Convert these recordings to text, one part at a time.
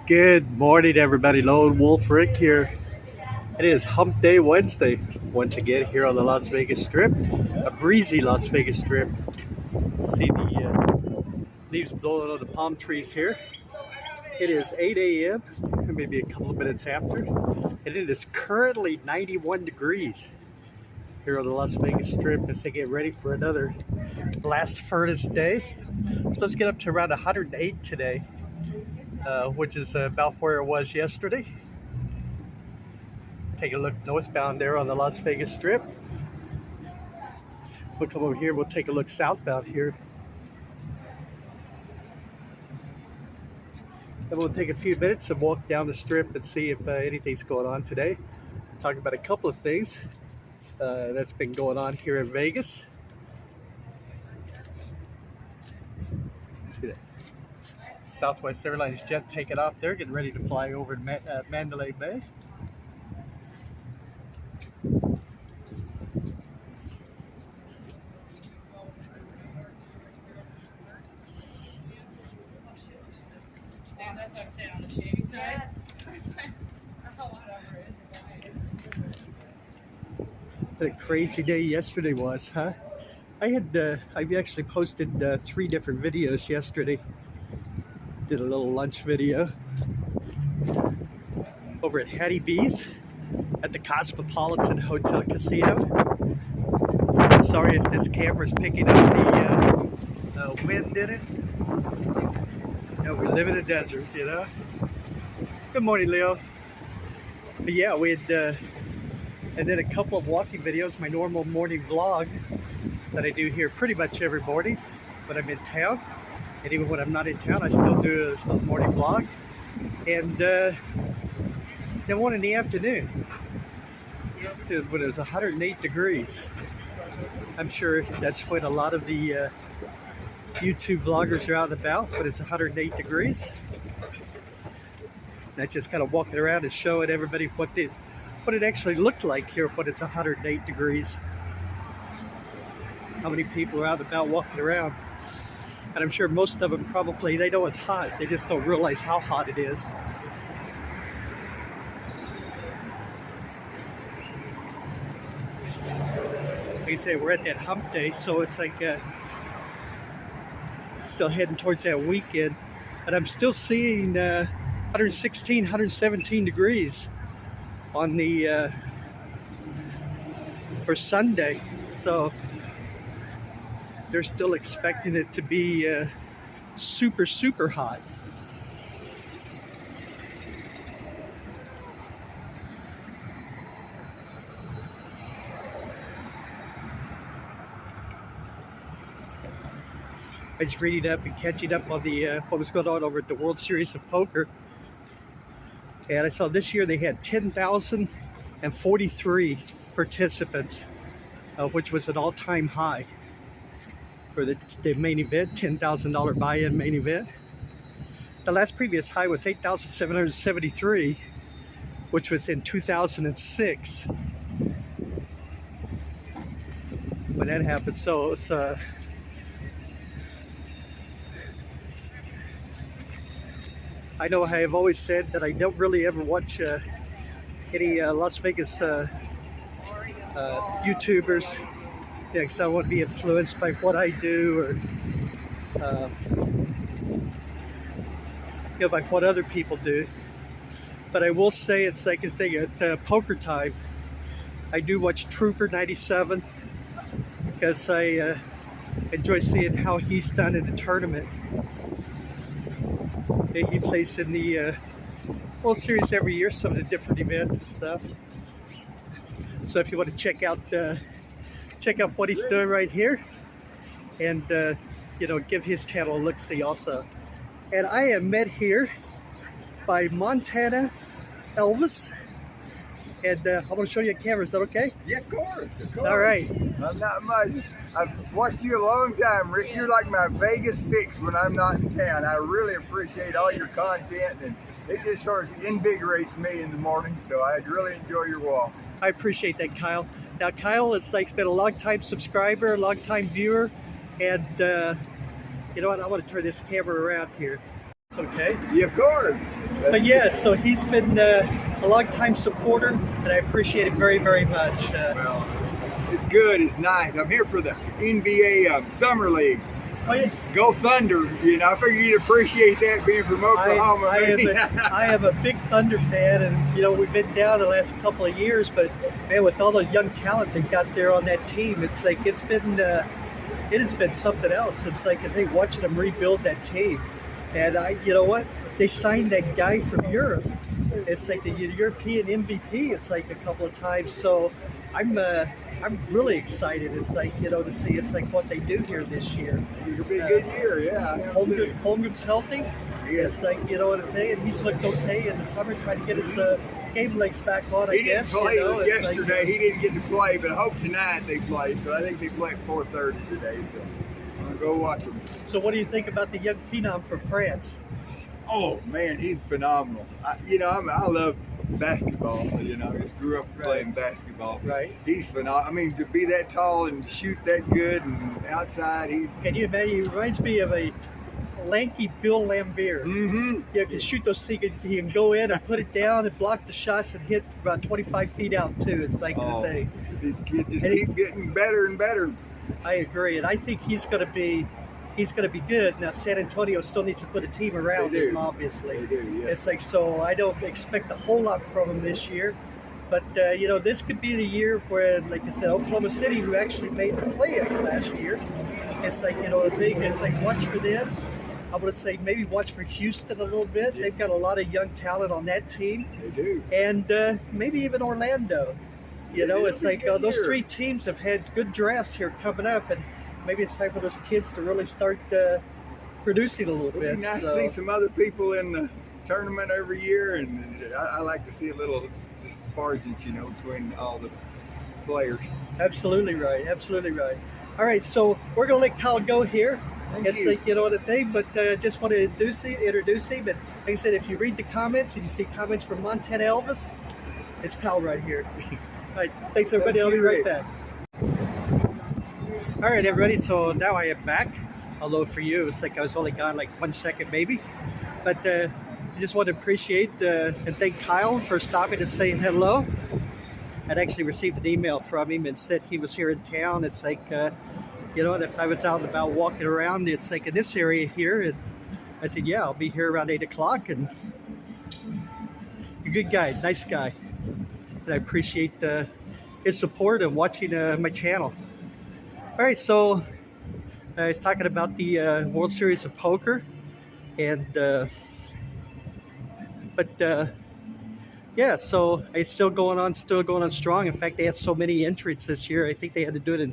Good morning, everybody. Lone Wolf Rick here. It is Hump Day Wednesday once again here on the Las Vegas Strip, a breezy Las Vegas Strip. See the leaves blowing on the palm trees here. It is 8 a.m., maybe a couple of minutes after, and it is currently 91 degrees here on the Las Vegas Strip as they get ready for another blast furnace day. It's supposed to get up to around 108 today, which is about where it was yesterday. Take a look northbound there on the Las Vegas Strip. We'll come over here, we'll take a look southbound here. And we'll take a few minutes and walk down the strip and see if anything's going on today. Talk about a couple of things that's been going on here in Vegas. See that Southwest Airlines jet taking off there, getting ready to fly over to Mandalay Bay. That's what I'm saying on the shady side. What a crazy day yesterday was, huh? I actually posted 3 different videos yesterday. Did a little lunch video over at Hattie B's at the Cosmopolitan Hotel Casino. Sorry if this camera's picking up the wind in it. You know, we live in a desert, you know. Good morning, Leo. But yeah, we had and then a couple of walking videos, my normal morning vlog that I do here pretty much every morning when I'm in town. And even when I'm not in town, I still do a morning vlog. And then one in the afternoon when it was 108 degrees. I'm sure that's when a lot of the YouTube vloggers are out and about, but it's 108 degrees. And I just kind of walking around and showing everybody what it actually looked like here when it's 108 degrees. How many people are out and about walking around. And I'm sure most of them probably, they know it's hot. They just don't realize how hot it is. Like I say, we're at that hump day, so it's like still heading towards that weekend. And I'm still seeing 116, 117 degrees on the for Sunday. So they're still expecting it to be super, super hot. I was reading up and catching up on the what was going on over at the World Series of Poker. And I saw this year they had 10,043 participants, which was an all-time high for the main event, $10,000 buy-in main event. The last previous high was 8,773, which was in 2006 when that happened. So it's I know I have always said that I don't really ever watch any Las Vegas YouTubers, because I don't want to be influenced by what I do or you know, by what other people do. But I will say it's like a thing at poker time. I do watch Trooper 97 because I enjoy seeing how he's done in the tournament. He plays in the World Series every year, some of the different events and stuff. So if you want to check out what he's doing right here, and you know, give his channel a look-see also. And I am met here by Montana Elvis, and I want to show you a camera. Is that okay? Yeah, of course. All right. I'm not much. I've watched you a long time, Rick. You're like my Vegas fix when I'm not in town. I really appreciate all your content, and it just sort of invigorates me in the morning, so I really enjoy your walk. I appreciate that, Kyle. Now, Kyle has been a long-time subscriber, a long-time viewer, and you know what? I want to turn this camera around here. Okay. Yeah, of course. But yeah, so he's been a long-time supporter, and I appreciate it very, very much. Well, it's good. It's nice. I'm here for the NBA Summer League. Oh, yeah. Go Thunder! You know, I figure you'd appreciate that being from Oklahoma. I am a big Thunder fan, and you know we've been down the last couple of years, but man, with all the young talent they got there on that team, it's like it has been something else. It's like I think watching them rebuild that team, and you know what, they signed that guy from Europe. It's like the European MVP. It's like a couple of times, so I'm really excited. It's like, you know, to see it's like what they do here this year. It'll be a good year, yeah. Holmgren's healthy. Yes. It's like, you know what I'm saying, he's looked okay in the summer, trying to get his game legs back on, I guess. He didn't play you know, yesterday. Like, he didn't get to play, but I hope tonight they play. So I think they play at 4:30 today. So I'm gonna go watch them. so what do you think about the young phenom from France? Oh man, he's phenomenal. I love basketball. You know, I just grew up playing basketball. Right. He's phenomenal. I mean, to be that tall and shoot that good and outside, Can you imagine? He reminds me of a lanky Bill Laimbeer. Mm-hmm. Yeah, he can shoot those things. He can go in and put it down and block the shots and hit about 25 feet out too. It's like the thing. These kids just And keep getting better and better. I agree, and I think he's going to be good. Now San Antonio still needs to put a team around They do. him, obviously. They do, yeah. It's like, so I don't expect a whole lot from him this year, but you know, this could be the year where, like I said, Oklahoma City, who actually made the playoffs last year, it's like, you know, the thing is like watch for them. I would say maybe watch for Houston a little bit. Yes. They've got a lot of young talent on that team, They do. and maybe even Orlando. You Yeah, know, it'll it's be a like good those year. three teams have had good drafts here coming up, and maybe it's time for those kids to really start producing a little It'd bit. be nice so. to see some other people in the tournament every year, and I like to see a little disparagence, you know, between all the players. Absolutely right. Absolutely right. All right, so we're gonna let Kyle go here. Thank It's you. like, you know the thing, but just want to introduce him. And like I said, if you read the comments and you see comments from Montana Elvis, it's Kyle right here. All right, thanks everybody. I'll be right back. All right, everybody. So now I am back. Although for you, it's like I was only gone like 1 second maybe. But I just want to appreciate and thank Kyle for stopping to say hello. I'd actually received an email from him and said he was here in town. It's like, you know, if I was out and about walking around, it's like in this area here. And I said, yeah, I'll be here around 8 o'clock. And you're a good guy, nice guy. And I appreciate his support and watching my channel. All right, so I was talking about the World Series of Poker, and yeah, so it's still going on strong. In fact, they had so many entrants this year. I think they had to do it in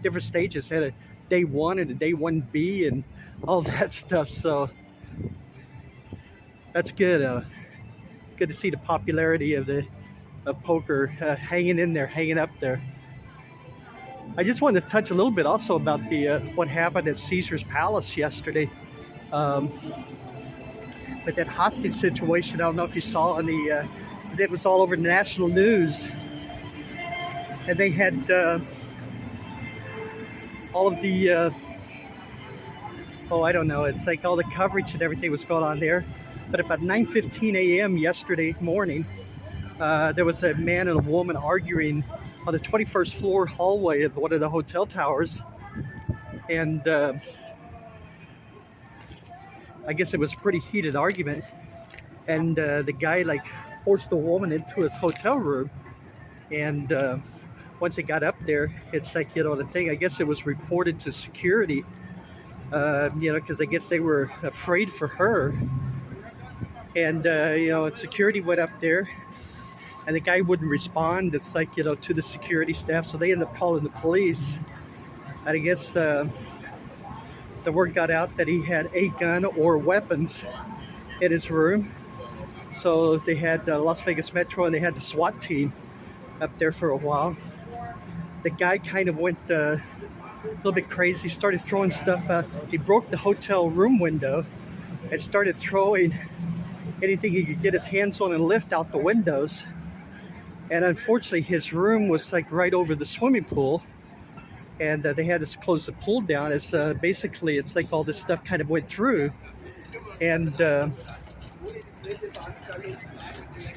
different stages. They had a day 1 and a day 1B and all that stuff. So that's good. It's good to see the popularity of poker hanging in there, hanging up there. I just wanted to touch a little bit also about the what happened at Caesar's Palace yesterday. With that hostage situation, I don't know if you saw on the, it was all over the national news. And they had all of the, I don't know, it's like all the coverage and everything was going on there. But about 9:15 a.m. yesterday morning, there was a man and a woman arguing on the 21st floor hallway of one of the hotel towers. And I guess it was a pretty heated argument. And the guy like forced the woman into his hotel room. And once it got up there, it's like, you know, the thing, I guess it was reported to security, you know, because I guess they were afraid for her. And, you know, security went up there. And the guy wouldn't respond. It's like, you know, to the security staff. So they ended up calling the police. And I guess the word got out that he had a gun or weapons in his room. So they had Las Vegas Metro and they had the SWAT team up there for a while. The guy kind of went a little bit crazy. He started throwing stuff out. He broke the hotel room window and started throwing anything he could get his hands on and lift out the windows. And unfortunately, his room was like right over the swimming pool, and they had to close the pool down. It's basically, it's like all this stuff kind of went through, and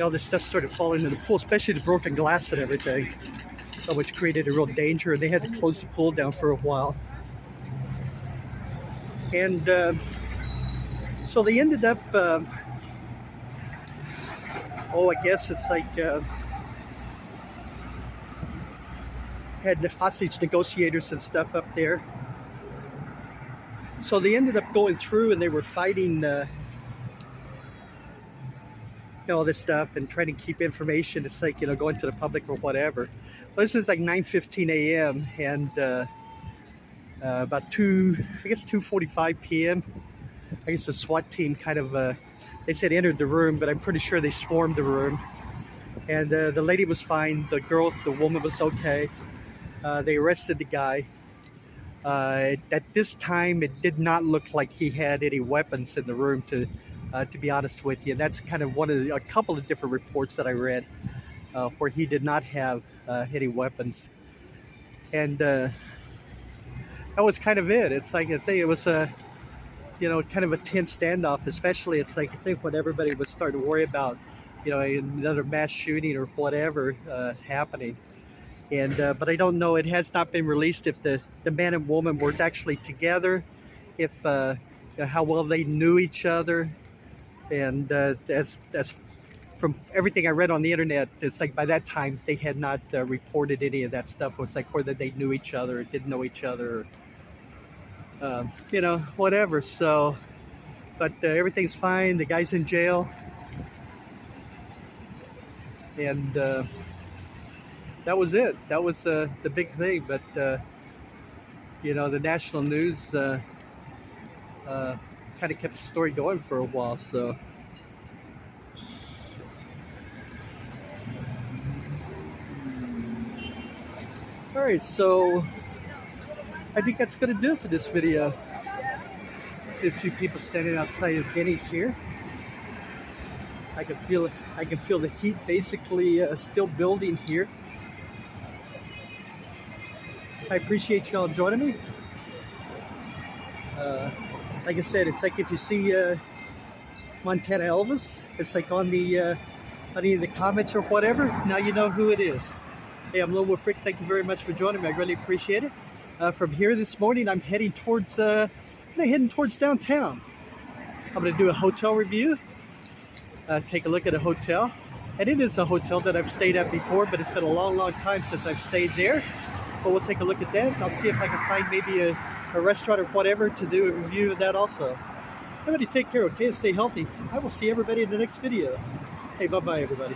all this stuff started falling into the pool, especially the broken glass and everything, which created a real danger. And they had to close the pool down for a while. And so they ended up, I guess it's like, had the hostage negotiators and stuff up there. So they ended up going through and they were fighting all this stuff and trying to keep information. It's like, going to the public or whatever. Well, this is like 9:15 a.m. and about 2:45 p.m. I guess the SWAT team kind of, they said entered the room, but I'm pretty sure they swarmed the room. And the lady was fine. The woman was okay. They arrested the guy. At this time, it did not look like he had any weapons in the room, to be honest with you. And that's kind of a couple of different reports that I read where he did not have any weapons. And that was kind of it. It's like, I think it was a, kind of a tense standoff, especially it's like, I think when everybody was starting to worry about, another mass shooting or whatever happening. And but I don't know, it has not been released if the man and woman were actually together, if how well they knew each other. And as from everything I read on the internet, it's like by that time they had not reported any of that stuff. It was like whether they knew each other or didn't know each other, or, whatever. So, but everything's fine. The guy's in jail. And that was it. That was the big thing. But the national news kind of kept the story going for a while. So all right, so I think that's gonna do it for this video. A few people standing outside of Denny's here. I can feel the heat basically still building here. I appreciate y'all joining me. Like I said, it's like if you see Montana Elvis, it's like on the any of the comments or whatever. Now you know who it is. Hey, I'm Lone Wolf Rick. Thank you very much for joining me. I really appreciate it. From here this morning, I'm heading towards downtown. I'm going to do a hotel review. Take a look at a hotel. And it is a hotel that I've stayed at before, but it's been a long, long time since I've stayed there. But we'll take a look at that. I'll see if I can find maybe a restaurant or whatever to do a review of that also. Everybody take care, okay? Stay healthy. I will see everybody in the next video. Hey, bye-bye, everybody.